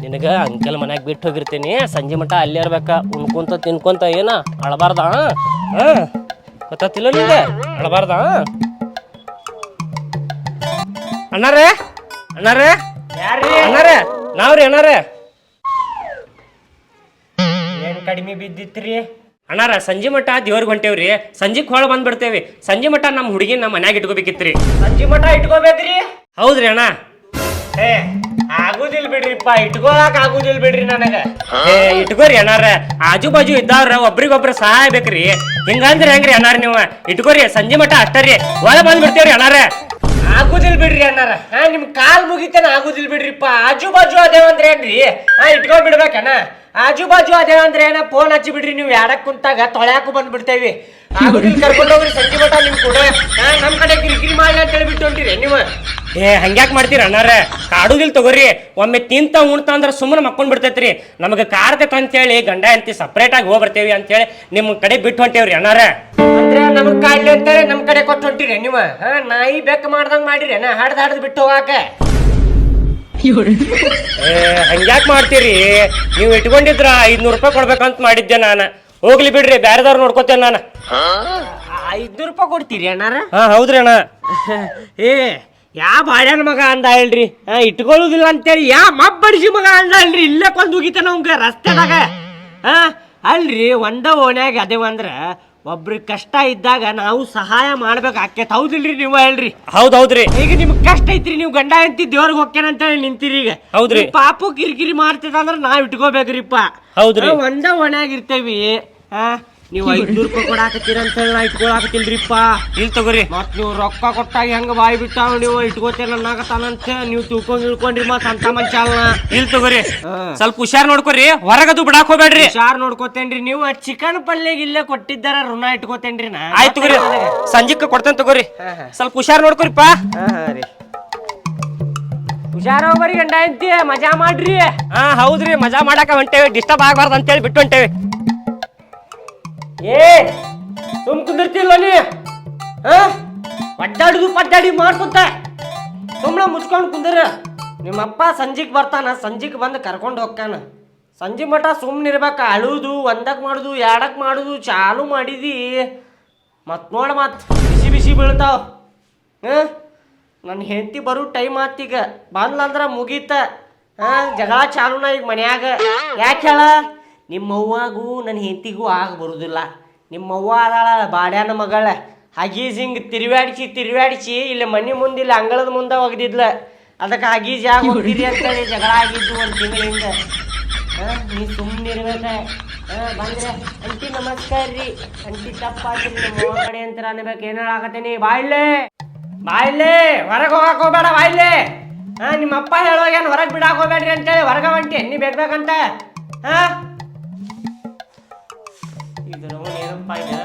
ನಿನಗ ಅಂಕಲ್ ಮನ್ಯಾಗ ಬಿಟ್ಟು ಹೋಗಿರ್ತೀನಿ, ಸಂಜೆ ಮಟ್ಟ ಅಲ್ಲೇ ಇರ್ಬೇಕ. ಉಣ್ಕೊಂತ ತಿನ್ಕೊಂತ ಏನ ಅಳಬಾರ್ದ. ಗೊತ್ತಿಲ್ಲ ನಿಂಗೆ, ಅಳಬಾರ್ದ. ಅಣ್ಣಾರೇ ಅಣ್ಣಾರೇ ಅಣ್ಣಾರೇ, ನಾವ್ರಿ ಅಣ್ಣಾರೇ. ಏನ್ ಕಡಿಮೆ ಬಿದ್ದಿತ್ರಿ ಅಣ್ಣಾರ? ಸಂಜೆ ಮಟ್ಟ ದೇವ್ರಿಗೆ ಹೊಂಟೇವ್ರಿ, ಸಂಜೆಗೆ ಹೊಳ ಬಂದ್ಬಿಡ್ತೇವಿ. ಸಂಜೆ ಮಟ್ಟ ನಮ್ಮ ಹುಡುಗಿ ನಮ್ಮ ಮನ್ಯಾಗ ಇಟ್ಕೋಬೇಕಿತ್ರಿ. ಸಂಜೆ ಮಠ ಇಟ್ಕೋಬೇಕ್ರಿ? ಹೌದ್ರಿ ಅಣ್ಣ. ಏ ಆಗುದಿಲ್ ಬಿಡ್ರಿಪ್ಪ, ಇಟ್ಕೊಳಕ್ ಆಗುದಿಲ್ ಬಿಡ್ರಿ ನನಗ. ಇಟ್ಕೋರಿ ಅಣ್ಣಾರ, ಆಜು ಬಾಜು ಇದ್ದಾವ್ರ ಒಬ್ರಿಗೊಬ್ರ ಸಹಾಯ ಬೇಕ್ರಿ. ಹಿಂಗಂದ್ರಿ ಹೆಂಗ್ರಿ ಅಣ್ಣಾರ? ನೀವು ಇಟ್ಕೋರಿ, ಸಂಜೆ ಮಟ್ಟ ಅಷ್ಟರಿ ಒಳ ಬಂದ್ಬಿಡ್ತೇವ್ರಿ ಅಣ್ಣಾರ. ಆಗುದಿಲ್ ಬಿಡ್ರಿ ಅಣ್ಣಾರ. ನಿಮ್ ಕಾಲ್ ಮುಗಿತೇನ ಆಗುದಿಲ್ ಬಿಡ್ರಿಪ್ಪ. ಆಜು ಬಾಜು ಅದೇವಂದ್ರೆ ಏನ್ರಿ? ಇಟ್ಕೊಂಡ್ ಬಿಡ್ಬೇಕಣ್ಣ. ಆಜು ಬಾಜು ಅದೇವಂದ್ರೆ ಏನ ಫೋನ್ ಹಚ್ಚಿ ಬಿಡ್ರಿ, ನೀವು ಯಾಡಕ್ ಕುಂತಾಗ ತೊಳ್ಯಾಕು ಬಂದ್ಬಿಡ್ತೇವಿ. ಆಗುದಿಲ್ ಕರ್ಕೊಂಡು ಹೋಗ್ರಿ ಸಂಜೆ ಮಠ ನಿಮ್ ಕೂಡ. ನಮ್ ಕಡೆ ಕಿರಿಕಿರಿ ಮಾಡಿ ಅಂತ ಹೇಳ್ಬಿಟ್ಟು ಹೊಂಟಿರಿ ನೀವು. ಹಂಗ್ಯಾಕ್ ಮಾಡ್ತೀರಿ ಅಣ್ಣಾರ? ಕಾಡುದಿಲ್ ತಗೋರಿ. ಒಮ್ಮೆ ತಿಂತ ಉಣ್ತ ಅಂದ್ರ ಸುಮ್ಮನೆ ಮಕ್ಕೊಂಡ್ ಬಿಡ್ತೈತ್ರಿ. ನಮಗ ಕಾರ್ತೈತ ಅಂತೇಳಿ ಗಂಡ ಅಂತಿ ಸಪ್ರೇಟ್ ಆಗಿ ಹೋಗ್ಬರ್ತೇವಿ ಅಂತೇಳಿ ನಿಮ್ ಕಡೆ ಬಿಟ್ಟು ಹೊಂಟೇವ್ರಿ ಅಣ್ಣಾರ. ಅಂದ್ರೆ ನಮಗ್ ಕಾಡ್ಲಿ ಅಂತಾರೆ ನಮ್ ಕಡೆ ಕೊಟ್ಟು ಹೊಂಟಿರಿ ನೀವು. ನಾಯಿ ಬೆಕ್ಕ ಮಾಡ್ದಂಗ್ ಮಾಡಿರಿ ಹಾಡ್ದು ಬಿಟ್ಟು ಹೋಗಾಕ. ಹಂಗ್ಯಾಕ್ ಮಾಡ್ತೀರಿ? ನೀವು ಇಟ್ಕೊಂಡಿದ್ರ 500 ರೂಪಾಯಿ ಕೊಡ್ಬೇಕಂತ ಮಾಡಿದ್ದೆ ನಾನು. ಹೋಗ್ಲಿ ಬಿಡ್ರಿ, ಬ್ಯಾರೆದವ್ರು ನೋಡ್ಕೋತೇನೆ ನಾನು. 500 ರೂಪಾಯಿ ಕೊಡ್ತೀರಿ ಅಣ್ಣಾರ? ಹೌದ್ರಿ ಅಣ್ಣ. ಯಾ ಬಾಡ್ಯಾನ ಮಗ ಅಂದ ಹೇಳ್ರಿ, ಇಟ್ಕೊಳ್ಳುದಿಲ್ಲ ಅಂತೇಳಿ ಯಾ ಮಬ್ಬಡಿಸಿ ಮಗ ಅಂದ ಹೇಳ್ರಿ. ಇಲ್ಲೇ ಕೊಂದ್ ಹೋಗಿತಾನ ಅವಂಗ ರಸ್ತೆದಾಗ. ಅಲ್ರಿ, ಒಂದ ಓಣ್ಯಾಗ ಅದೇವಂದ್ರ ಒಬ್ರಿಗೆ ಕಷ್ಟ ಇದ್ದಾಗ ನಾವು ಸಹಾಯ ಮಾಡ್ಬೇಕು ಆಕೇತ್. ಹೌದಿಲ್ರಿ ನೀವು ಹೇಳ್ರಿ? ಹೌದೌದ್ರಿ. ಈಗ ನಿಮ್ಗೆ ಕಷ್ಟ ಐತ್ರಿ, ನೀವು ಗಂಡ ಎಂತಿ ದೇವ್ರಿಗೆ ಹೋಗ್ತೇನೆ ಅಂತ ಹೇಳಿ ನಿಂತಿರಿ. ಈಗ ಹೌದ್ರಿ. ಪಾಪು ಕಿರಿಕಿರಿ ಮಾಡ್ತಿದ ಅಂದ್ರ ನಾವ್ ಇಟ್ಕೋಬೇಕ್ರಿಪ್ಪ. ಹೌದ್ರಿ. ಒಂದ ಓಣ್ಯಾಗ ಇರ್ತೇವಿ. ನೀವು 500 ರೂಪಾಯಿ ಕೊಡಾಕತ್ತೀರ ಅಂತ ಹೇಳಿ ನಾ ಇಟ್ಕೊಳಕತ್ತಿಲ್ರಿಪ್ಪ. ಇಲ್ ತಗೋರಿ. ಮತ್ ನೀವು ರೊಕ್ಕ ಕೊಟ್ಟಾಗ ಹೆಂಗ ಬಾಯಿ ಬಿಟ್ಟಾವ ನೀವು ಇಟ್ಕೋತೇನೆ ಅನ್ನಕತ್ತಾನಂತ ನೀವು ತಿಳ್ಕೊಂಡ್ರಿ ಮತ್ ಅಂತ ಮಂಚಾಲ್ನ. ಇಲ್ ತಗೋರಿ, ಸ್ವಲ್ಪ ಹುಷಾರ್ ನೋಡ್ಕೋರಿ, ಹೊರಗದು ಬಿಡಾಕ್ ಹೋಗ್ಬೇಡ್ರಿ. ಹುಷಾರ್ ನೋಡ್ಕೋತೇನ್ರಿ. ನೀವು ಚಿಕನ್ ಪಲ್ಯಗೆ ಇಲ್ಲೇ ಕೊಟ್ಟಿದ್ದಾರ ಋಣ ಇಟ್ಕೋತೇನ್ರಿ ನಾ. ಆಯ್ತು ತಗೋರಿ, ಸಂಜೆಕ್ ಕೊಡ್ತೇನೆ ತಗೋರಿ. ಸ್ವಲ್ಪ ಹುಷಾರ್ ನೋಡ್ಕೋರಿಪ್ಪ. ಹುಷಾರ್ ಹೋಗ್ಬರಿ ಗಂಡ ಎಂತಿ, ಮಜಾ ಮಾಡ್ರಿ. ಹೌದ್ರಿ, ಮಜಾ ಮಾಡಾಕ ಹೊಂಟೇವಿ, ಡಿಸ್ಟರ್ಬ್ ಆಗ್ಬಾರ್ದು ಅಂತೇಳಿ ಬಿಟ್ಟು ಹೊಂಟೇವಿ. ಸುಮ್ ಕುಂದಿರ್ತಿಲ್ಲ ನೀ? ಒಡ್ಡಾಡುದು ಪಡ್ಡಾಡಿ ಮಾಡ್ಕೊತ ಸುಮ್ನ ಮುಚ್ಕೊಂಡು ಕುಂದ್ರ. ನಿಮ್ಮಪ್ಪ ಸಂಜಿಗ್ ಬರ್ತಾನ, ಸಂಜಿಗ್ ಬಂದು ಕರ್ಕೊಂಡು ಹೋಗ್ತಾನ. ಸಂಜೆ ಮಠ ಸುಮ್ನಿರ್ಬೇಕ. ಅಳುದು, ಒಂದಕ್ ಮಾಡುದು, ಎರಡಕ್ ಮಾಡುದು ಚಾಲು ಮಾಡಿದಿ ಮತ್ ನೋಡ ಮತ್ ಬಿಸಿ ಬಿಸಿ ಬೀಳ್ತಾವ. ನನ್ನ ಹೆಂಡತಿ ಬರೋ ಟೈಮ್ ಆತೀಗ. ಬಂದ್ಲಂದ್ರ ಮುಗೀತ. ಜಗಳ ಚಾಲುನ ಈಗ ಮನ್ಯಾಗ. ಯಾಕೆ ಹೇಳ? ನಿಮ್ಮವ್ವಾಗೂ ನನ್ನ ಹೆಂಡತಿಗೂ ಆಗ ಬರುದಿಲ್ಲ. ನಿಮ್ಮವ್ವ ಅದಾಳ ಬಾಡ್ಯಾನ ಮಗಳ. ಹಗೀಜ್ ಹಿಂಗೆ ತಿರುವಾಡಿಸಿ ಇಲ್ಲಿ ಮನೆ ಮುಂದೆ ಇಲ್ಲಿ ಅಂಗಳದ ಮುಂದೆ ಒಗ್ದಿದ್ಲ. ಅದಕ್ಕೆ ಹಗೀಜ್ ಯಾಕೆ ಹೋಗ್ತೀರಿ ಅಂತೇಳಿ ಜಗಳ ಆಗಿದ್ದು 1 ತಿಂಗಳಿಂದ. ನೀ ಸುಮ್ಮನೆ ಇರ್ಬೇಕ. ಬಂದ್ರೆ ಅಂಟಿ ನಮಸ್ಕಾರ ರೀ, ಅಂಟಿ ತಪ್ಪಾತ್ರಿ, ನಮ್ಮ ಕಡೆ ಅಂತ ಅನ್ಬೇಕು. ಏನು ಹೇಳಾಕತ್ತೀನಿ? ಬಾಯ್ಲೆ ಹೊರಗೆ ಹೋಗಕ್ಕೆ ಹೋಗ್ಬೇಡ. ಬಾಯ್ಲೆ ನಿಮ್ಮಪ್ಪ ಹೇಳೋಗೇನು ಹೊರಗೆ ಬಿಡಾಕ್ ಹೋಗ್ಬೇಡ್ರಿ ಅಂತೇಳಿ ಹೊರಗೆ ಹೊಂಟಿ ನೀ ಬೇಕಂತ. ಇದ್ರ ಏನಪ್ಪ ಇದು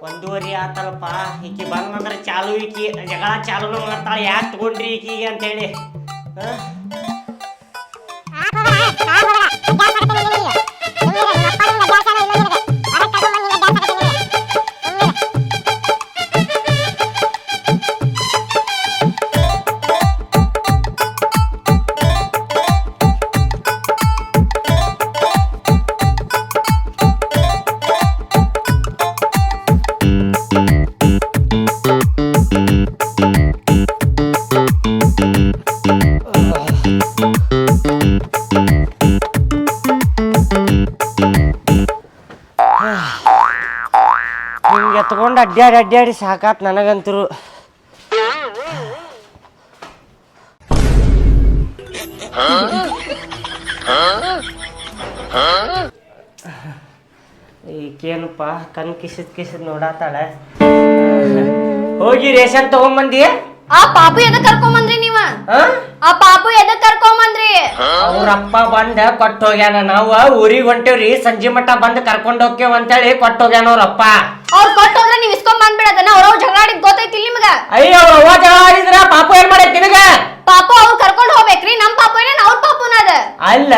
1:30 ಆತಲ್ಲಪ್ಪ. ಈಕಿ ಬಂದ್ರೆ ಚಾಲು, ಈಕಿ ಜಗಳ ಚಾಲೂನು ಮಾಡ್ತಾಳೆ. ಯಾಕೆ ತಗೊಂಡ್ರಿ ಈಕಿಗೆ ಅಂತೇಳಿ. ಹಿಂಗೆ ಎತ್ಕೊಂಡು ಅಡ್ಡಾಡಿ ಸಾಕಾತ್ ನನಗಂತರು. ಈಕೇನಪ್ಪ ಕಣ್ ಕಿಸಿದ್ ನೋಡಾತಾಳೆ. ಹೋಗಿ ರೇಷನ್ ತಗೊಂಬಂದಿ? ಆ ಪಾಪು ಎದಕ್ ಕರ್ಕೊಂಬಂದ್ರಿ ನೀವ? ಆ ಪಾಪು ಎದಕ್ ಕರ್ಕೊಂಬಂದ್ರಿ? ಅವ್ರಪ್ಪ ಬಂದ ಕೊಟ್ಟು ಹೋಗ್ಯಾನ. ನಾವು ಊರಿಗೆ ಹೊಂಟೇವ್ರಿ, ಸಂಜೆ ಮಟ್ಟ ಬಂದ್ ಕರ್ಕೊಂಡ್ ಹೋಗ್ತೇವ್ ಅಂತೇಳಿ ಕೊಟ್ಟು ಹೋಗ್ಯಾನ ಅವ್ರಪ್ಪ. ಅವ್ರು ಕೊಟ್ಟೋದ್ರ ನೀವ್ ಇಸ್ಕೊಂಡ್ ಬಂದ್ಬಿಡದನ್ನ. ಅವ್ರವ್ ಜಗಳಾಡಿದ್ ಗೊತ್ತೈತಿ ನಿಮ್ಗ? ಅಯ್ಯೋ, ಅವ್ವ ಜಗಳ ಆಡಿದ್ರ ಪಾಪು ಏನ್ ಮಾಡೈತಿ ನಿನಗ? ಪಾಪು ಅವ್ರು ಕರ್ಕೊಂಡ್ ಹೋಗ್ಬೇಕ್ರಿ. ನಮ್ ಪಾಪು ಏನ ಅವ್ರ ಪಾಪುನದ ಅಲ್ಲ.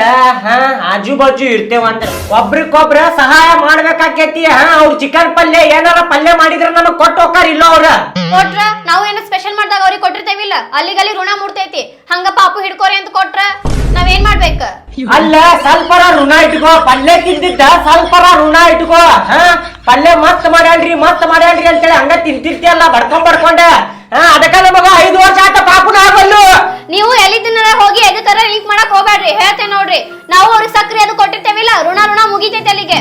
ಆಜು ಬಾಜು ಇರ್ತೇವಂದ್ರ ಒಬ್ರಿಗೊಬ್ರ ಸಹಾಯ ಮಾಡ್ಬೇಕಾಕೇತಿ. ಅವ್ರ ಚಿಕನ್ ಪಲ್ಯ ಏನಾರ ಪಲ್ಯ ಮಾಡಿದ್ರ ನಮಗ್ ಕೊಟ್ಟು ಹೋಗ್ತಾರ ಇಲ್ಲ ಅವ್ರ? ಕೊಟ್ರ ನಾವು ಏನ ಸ್ಪೆಷಲ್ ಮಾಡ್ದಾಗ ಅವ್ರಿಗೆ ಕೊಟ್ಟಿರ್ತೇವಿಲ್ಲ, ಅಲ್ಲಿಗಲ್ಲಿ ಋಣ ಮುಡ್ತೈತಿ. ಹಂಗ ಪಾಪು ಹಿಡ್ಕೋರಿ ಅಂತ ಕೊಟ್ರ ನಾವೇನ್ ಮಾಡ್ಬೇಕ ಅಲ್ಲ ಸ್ವಲ್ಪರ ಋಣ ಇಟ್ಕೋ, ಪಲ್ಯ ತಿಂದಿದ್ದ ಸ್ವಲ್ಪರ ಋಣ ಇಟ್ಕೋ. ಪಲ್ಯ ಮಸ್ತ್ ಮಾಡ್ಯಾಳ್ರಿ ಅಂತೇಳಿ ಹಂಗ ತಿಂತಿರ್ತಿಯಲ್ಲ ಬಡ್ಕೊಂಡ. ಅದಕ್ಕ ನಮಗ 5 ವರ್ಷ ಆತ ಪಾಪುನ ಆಗಲ್ಲು. ನೀವು ಎಲ್ಲಿದ್ದನಾರ ಹೋಗಿ ಎದಕ್ಕಾರ ಲೀಕ್ ಮಾಡಕ್ ಹೋಗ್ಬೇಡ್ರಿ, ಹೇಳ್ತೇನೆ ನೋಡ್ರಿ. ನಾವು ಅವ್ರಿಗೆ ಸಕ್ರಿ ಅದು ಕೊಟ್ಟಿರ್ತೇವಿಲ್ಲ, ಋಣ ಮುಗಿತೈತೆ ಅಲ್ಲಿಗೆ.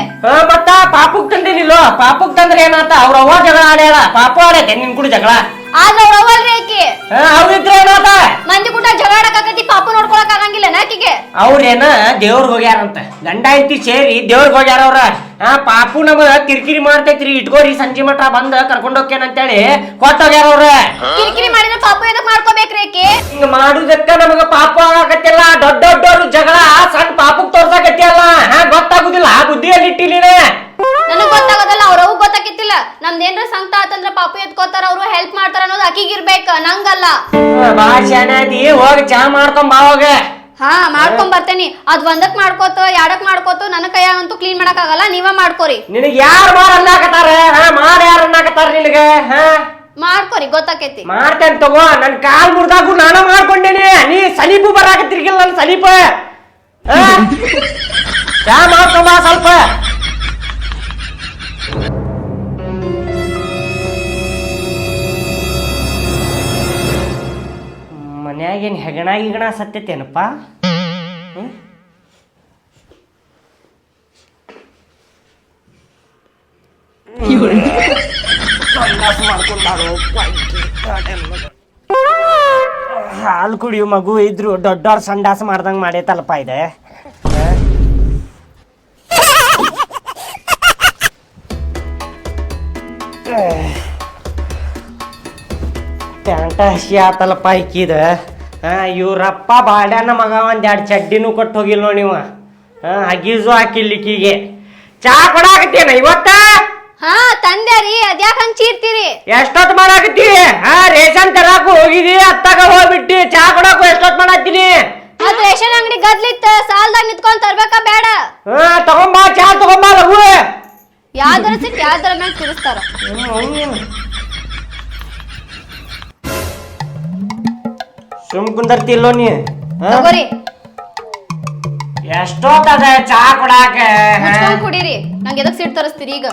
ಮತ್ತ ಪಾಪುಗ್ ತಂದಿನಿಲ್ಲೋ, ಪಾಪುಗ್ ತಂದ್ರೆ ಏನಾತ? ಅವ್ರ ಅವ್ವ ಜಗಳ ಆಡ್ಯಾಳ, ಪಾಪು ಆಡೈತೆ ನಿನ್ ಕೂಡ ಜಗಳ. ಆದ್ರ ಅವ್ರ ಅವಲ್ರಿ ಆಕಿ. ಅವ್ರಿದ್ರೆ ಏನಾತ? ಮಂದಿ ಕೂಡ ಜಗಳ ಆಡಕಾಕತಿ, ಪಾಪು ನೋಡ್ಕೊಳಕ್ ಆಗಂಗಿಲ್ಲ ನಾಕಿಗೆ. ಅವ್ರೇನ ದೇವ್ರಿಗೆ ಹೋಗ್ಯಾರಂತ, ಗಂಡ ಹೆಂಡತಿ ಸೇರಿ ದೇವ್ರಿಗೆ ಹೋಗ್ಯಾರ ಅವ್ರ. ಪಾಪು ನಮಗ ಕಿರಿಕಿರಿ ಮಾಡ್ತೈತ್ರಿ, ಇಟ್ಕೋರಿ ಸಂಜೆ ಮಠ ಬಂದ ಕರ್ಕೊಂಡ್ ಹೋಗ್ಯಾನಂತೇಳಿ ಕೊಟ್ಟೋಗ್ಯಾರ ಅವ್ರ. ಕಿರಿಕಿರಿ ಮಾಡಿದ್ರೆ ಪಾಪು ಎದಕ್ ಮಾಡ್ಕೋಬೇಕ್ರಿ ಆಕಿ? ಹಿಂಗ ಮಾಡುದಕ್ಕ ನಮಗ ಪಾಪು ಆಗಕತ್ತಿಲ್ಲ. ದೊಡ್ಡವ್ರು ಜಗಳ ಸಣ್ಣ ಪಾಪುಗ್ ತೋರ್ಸಾಕತ್ತಿಯಲ್ಲ, ಗೊತ್ತಾಗುದಿಲ್ಲ. ಬುದ್ಧಿಯಲ್ಲಿ ಇಟ್ಟಿಲ್ಲ. ನನಗ್ ಗೊತ್ತಾಗೋದಲ್ಲ, ಅವ್ರವ್ ಗೊತ್ತಾಕಿತ್ತಿಲ್ಲ. ನಮ್ದೇನ್ರ ಸಂಕಟ ಆತಂದ್ರ ಪಾಪು ಎತ್ಕೋತಾರ, ಅವ್ರು ಹೆಲ್ಪ್ ಮಾಡ್ತಾರ ಅನ್ನೋದು ಅಕ್ಕಿಗಿರ್ಬೇಕ, ನಂಗಲ್ಲ. ಭಾಷಣದಿ ಹೋಗಿ ಚಾ ಮಾಡ್ಕೊಂಡ್ ಬಾವಾಗ. ಹಾ ಮಾಡ್ಕೊಂಡ್ ಬರ್ತೇನಿ. ಅದ್ ಒಂದಕ್ ಮಾಡ್ಕೋತ ಎರಡಕ್ ಮಾಡ್ಕೋತ ನನ್ನ ಕೈಯಾಗಂತೂ ಕ್ಲೀನ್ ಮಾಡಕ್ ಆಗಲ್ಲ, ನೀವ ಮಾಡ್ಕೋರಿ. ನಿನಗ್ ಯಾರು ಮಾಡನ್ನಾಕತಾರ? ಮಾಡಿ ಯಾರು ಅನ್ನಕತ್ತಾರ ನಿನಗ? ಮಾಡ್ಕೋರಿ, ಗೊತ್ತಾಕೈತಿ. ಮಾಡ್ತೇನೆ ತಗೋ. ನನ್ ಕಾಲ್ ಮುರ್ದಾಗು ನಾನ ಮಾಡ್ಕೊಂಡೇನಿ, ನೀ ಸಲೀಪು ಬರಾಕತ್ತಿರ್ಗಿಲ್ಲ. ನನ್ ಸಲೀಪ ಚಾ ಮಾಡ್ಕೊಂಬ ಸ್ವಲ್ಪ. ಮನ್ಯಾಗೇನ್ ಹೆಗಣ ಸತ್ತೇನಪ್ಪ? ಹಾಲು ಕುಡಿಯೋ ಮಗು ಇದ್ರು ದೊಡ್ಡವ್ರ ಸಂಡಾಸ ಮಾಡ್ದಂಗ ಮಾಡೈತಲ್ಪ ಇದೆ. ಪ್ಯಾಂಟ ಹಸಿ ಆತಲ್ಲಪ್ಪ ಇಕ್ಕಿದ. ಇವ್ರಪ್ಪ ಬಾಡ್ಯಾನ ಮಗ ಒಂದೆರಡು ಚಡ್ಡಿನೂ ಕೊಟ್ಟು ಹೋಗಿಲ್ಲ ನೋಡಿ ನೀವು. ಹಗೀಜು ಹಾಕಿಲ್ಲಿಕ್ಕಿಗೆ. ಚಾ ಕೊಡಾಕತ್ತೇನ ಇವತ್ತ? ಹಾ ತಂದ್ಯಾರಿ, ಅದ್ಯಾಕ ಹಂಗ್ ಚೀರ್ತೀರಿ? ಎಷ್ಟೊತ್ತು ಮಾಡಾಕತ್ತಿ? ರೇಷನ್ ತರಾಕು ಹೋಗಿದಿ, ಅತ್ತಾಗ ಹೋಗ್ಬಿಟ್ಟಿ. ಚಾ ಕೊಡಾಕು ಎಷ್ಟೊತ್ತು ಮಾಡಾಕ್ತೀನಿ? ಮತ್ ರೇಷನ್ ಅಂಗಡಿ ಗದ್ಲಿತ್ತ, ಸಾಲ್ದಾಗ ನಿಂತ್ಕೊಂಡ್ ತರ್ಬೇಕಾ ಬೇಡ? ತಗೊಂಬಾ, ಚಾ ತಗೊಂಬಾ ಲಘು. ಯಾವ್ದಾರ ಸಿಟ್ ಯಾವ್ದಾರ ಮ್ಯಾಗ ತಿರ್ಸ್ತಾರ. ಸುಮ್ ಕುಂದರ್ತಿಲ್ಲೋ ನೀ? ತಗೋರಿ, ಎಷ್ಟೊತ್ತದ ಚಾ ಕೊಡಾಕ? ಮುಚ್ಕೊಂಡ್ ಕುಡೀರಿ. ನಂಗೆ ಎದಕ್ ಸಿಟ್ ತರಿಸ್ತೀರಿ ಈಗ?